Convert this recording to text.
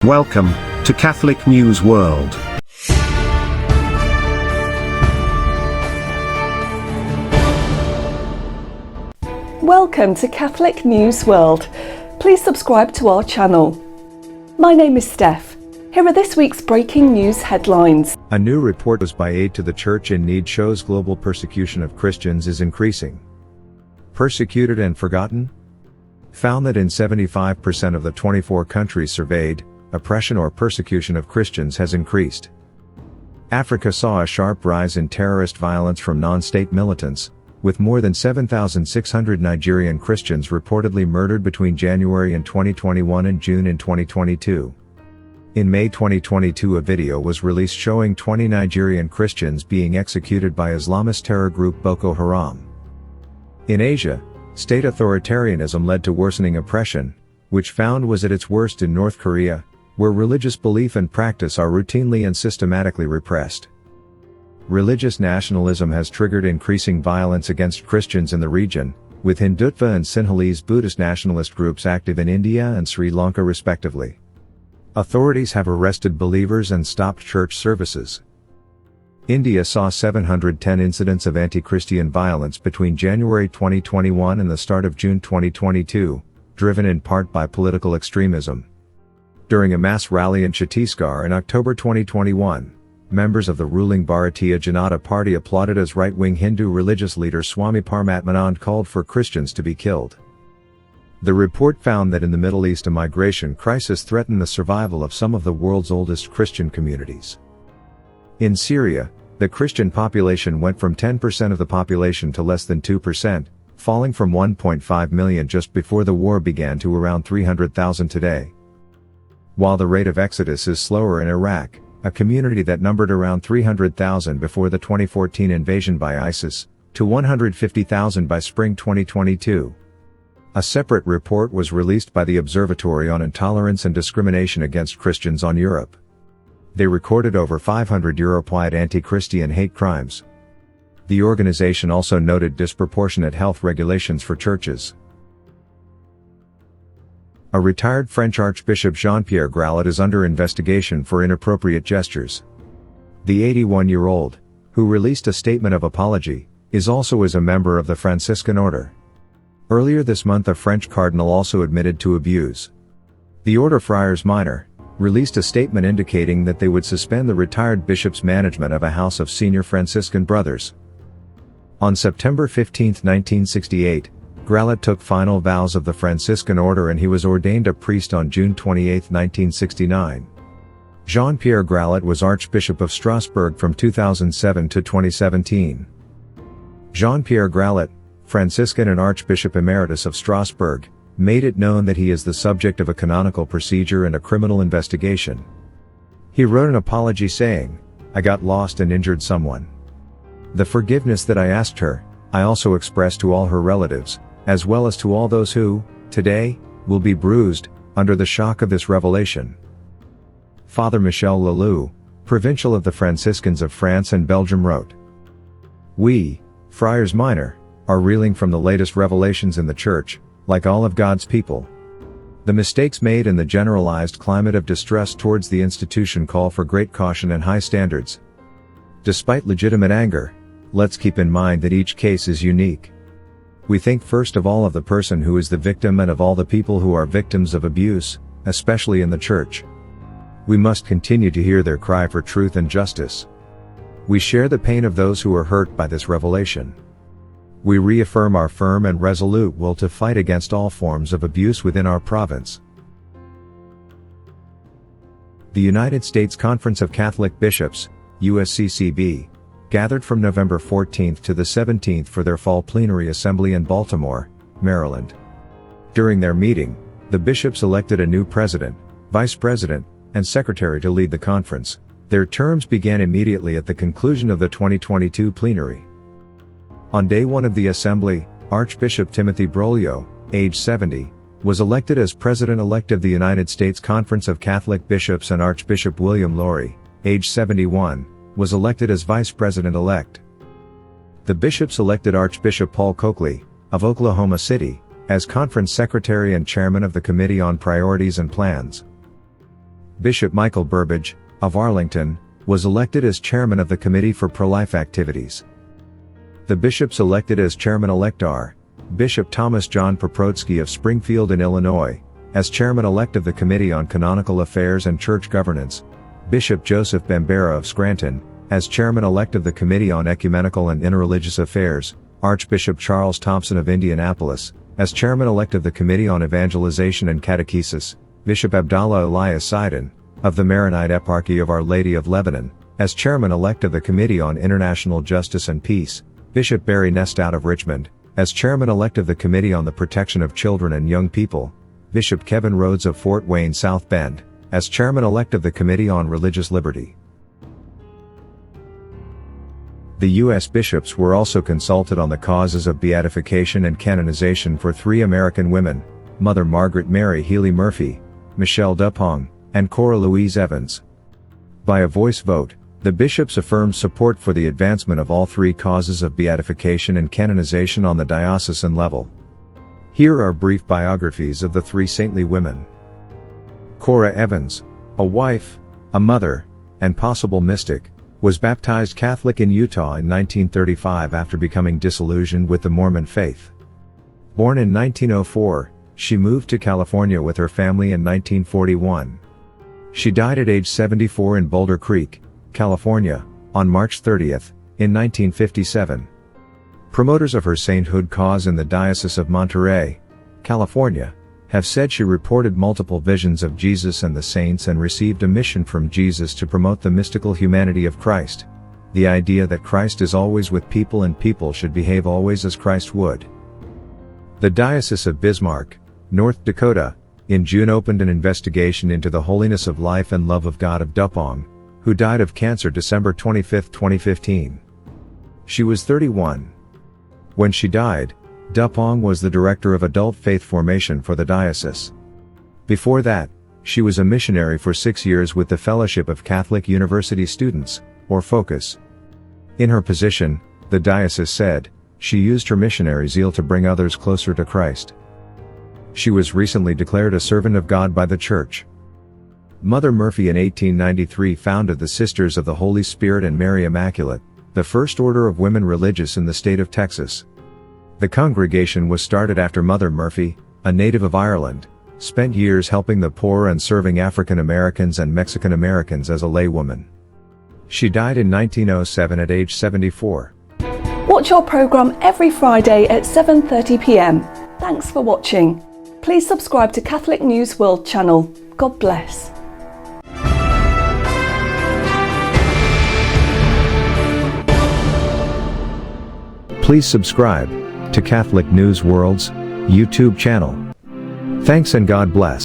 Welcome to Catholic News World. Welcome to Catholic News World. Please subscribe to our channel. My name is Steph. Here are this week's breaking news headlines. A new report by Aid to the Church in Need shows global persecution of Christians is increasing. Persecuted and forgotten? Found that in 75% of the 24 countries surveyed, oppression or persecution of Christians has increased. Africa saw a sharp rise in terrorist violence from non-state militants, with more than 7,600 Nigerian Christians reportedly murdered between January in 2021 and June in 2022. In May 2022, a video was released showing 20 Nigerian Christians being executed by Islamist terror group Boko Haram. In Asia, state authoritarianism led to worsening oppression, which found was at its worst in North Korea, where religious belief and practice are routinely and systematically repressed. Religious nationalism has triggered increasing violence against Christians in the region, with Hindutva and Sinhalese Buddhist nationalist groups active in India and Sri Lanka respectively. Authorities have arrested believers and stopped church services. India saw 710 incidents of anti-Christian violence between January 2021 and the start of June 2022, driven in part by political extremism. During a mass rally in Chhattisgarh in October 2021, members of the ruling Bharatiya Janata Party applauded as right-wing Hindu religious leader Swami Paramatmanand called for Christians to be killed. The report found that in the Middle East a migration crisis threatened the survival of some of the world's oldest Christian communities. In Syria, the Christian population went from 10% of the population to less than 2%, falling from 1.5 million just before the war began to around 300,000 today. While the rate of exodus is slower in Iraq, a community that numbered around 300,000 before the 2014 invasion by ISIS, to 150,000 by spring 2022. A separate report was released by the Observatory on Intolerance and Discrimination Against Christians on Europe. They recorded over 500 Europe-wide anti-Christian hate crimes. The organization also noted disproportionate health regulations for churches. A retired French Archbishop Jean-Pierre Gralot is under investigation for inappropriate gestures. The 81-year-old, who released a statement of apology, is also a member of the Franciscan order. Earlier this month a French cardinal also admitted to abuse. The Order Friars Minor released a statement indicating that they would suspend the retired bishop's management of a house of senior Franciscan brothers. On September 15, 1968, Gralot took final vows of the Franciscan order and he was ordained a priest on June 28, 1969. Jean-Pierre Gralot was Archbishop of Strasbourg from 2007 to 2017. Jean-Pierre Gralot, Franciscan and Archbishop Emeritus of Strasbourg, made it known that he is the subject of a canonical procedure and a criminal investigation. He wrote an apology saying, "I got lost and injured someone. The forgiveness that I asked her, I also expressed to all her relatives, as well as to all those who, today, will be bruised, under the shock of this revelation." Father Michel Lalou, Provincial of the Franciscans of France and Belgium wrote, "We, Friars Minor, are reeling from the latest revelations in the Church, like all of God's people. The mistakes made and the generalized climate of distress towards the institution call for great caution and high standards. Despite legitimate anger, let's keep in mind that each case is unique. We think first of all of the person who is the victim and of all the people who are victims of abuse, especially in the Church. We must continue to hear their cry for truth and justice. We share the pain of those who are hurt by this revelation. We reaffirm our firm and resolute will to fight against all forms of abuse within our province." The United States Conference of Catholic Bishops, USCCB, gathered from November 14 to the 17th for their fall plenary assembly in Baltimore, Maryland. During their meeting, the bishops elected a new president, vice president, and secretary to lead the conference. Their terms began immediately at the conclusion of the 2022 plenary. On day one of the assembly, Archbishop Timothy Broglio, age 70, was elected as president-elect of the United States Conference of Catholic Bishops, and Archbishop William Lori, age 71, was elected as vice president-elect. The bishops elected Archbishop Paul Coakley, of Oklahoma City, as conference secretary and chairman of the Committee on Priorities and Plans. Bishop Michael Burbage, of Arlington, was elected as chairman of the Committee for Pro-Life Activities. The bishops elected as chairman-elect are Bishop Thomas John Poprotsky of Springfield in Illinois, as chairman-elect of the Committee on Canonical Affairs and Church Governance, Bishop Joseph Bambera of Scranton, as chairman-elect of the Committee on Ecumenical and Interreligious Affairs, Archbishop Charles Thompson of Indianapolis, as chairman-elect of the Committee on Evangelization and Catechesis, Bishop Abdallah Elias Sidon, of the Maronite Eparchy of Our Lady of Lebanon, as chairman-elect of the Committee on International Justice and Peace, Bishop Barry Nestout of Richmond, as chairman-elect of the Committee on the Protection of Children and Young People, Bishop Kevin Rhodes of Fort Wayne South Bend, as chairman-elect of the Committee on Religious Liberty. The U.S. bishops were also consulted on the causes of beatification and canonization for 3 American women, Mother Margaret Mary Healy Murphy, Michelle Dupong, and Cora Louise Evans. By a voice vote, the bishops affirmed support for the advancement of all 3 causes of beatification and canonization on the diocesan level. Here are brief biographies of the 3 saintly women. Cora Evans, a wife, a mother, and possible mystic, was baptized Catholic in Utah in 1935 after becoming disillusioned with the Mormon faith. Born in 1904, she moved to California with her family in 1941. She died at age 74 in Boulder Creek, California, on March 30, in 1957. Promoters of her sainthood cause in the Diocese of Monterey, California, have said she reported multiple visions of Jesus and the saints and received a mission from Jesus to promote the mystical humanity of Christ, the idea that Christ is always with people and people should behave always as Christ would. The Diocese of Bismarck, North Dakota, in June opened an investigation into the holiness of life and love of God of Dupong, who died of cancer December 25, 2015. She was 31. When she died, Dupong was the director of adult faith formation for the diocese. Before that, she was a missionary for 6 years with the Fellowship of Catholic University Students, or FOCUS. In her position, the diocese said, she used her missionary zeal to bring others closer to Christ. She was recently declared a servant of God by the Church. Mother Murphy in 1893 founded the Sisters of the Holy Spirit and Mary Immaculate, the first order of women religious in the state of Texas. The congregation was started after Mother Murphy, a native of Ireland, spent years helping the poor and serving African Americans and Mexican Americans as a laywoman. She died in 1907 at age 74. Watch our programme every Friday at 7:30 p.m. Thanks for watching. Please subscribe to Catholic News World channel. God bless. Please subscribe to Catholic News World's YouTube channel. Thanks and God bless.